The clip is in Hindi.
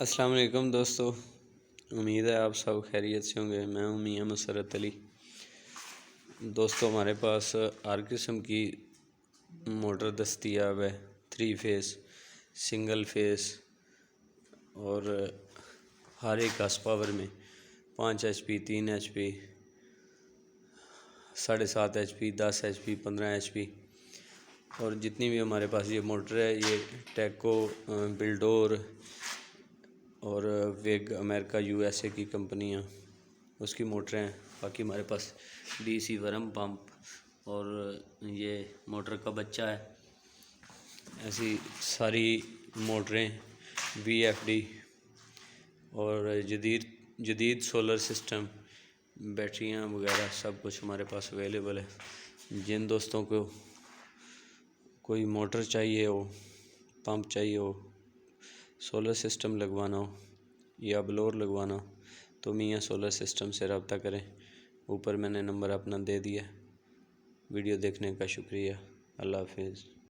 अस्सलाम वालेकुम दोस्तों, उम्मीद है आप सब खैरियत से होंगे। मैं हूं मियां मुसरत अली। दोस्तों, हमारे पास हर किस्म की मोटर दस्तयाब है। 3 फेस, सिंगल फेस और हर एक हार्स पावर में 5 HP, 3 HP, 7.5 HP, 10 HP, 15 HP और जितनी भी हमारे पास ये मोटर है, ये टेको, बिल्डोर और वेग अमेरिका USA की कंपनियां उसकी मोटरें हैं। बाकी हमारे पास DC वर्म पंप और ये मोटर का बच्चा है। ऐसी सारी मोटरें VFD और जदीद सोलर सिस्टम, बैटरियां वगैरह सब कुछ हमारे पास अवेलेबल है। जिन दोस्तों को कोई मोटर चाहिए हो, पंप चाहिए हो, सोलर सिस्टम लगवाना हो या ब्लोर लगवाना हो तो मियां सोलर सिस्टम से रब्ता करें। ऊपर मैंने नंबर अपना दे दिया। वीडियो देखने का शुक्रिया। अल्लाह हाफिज़।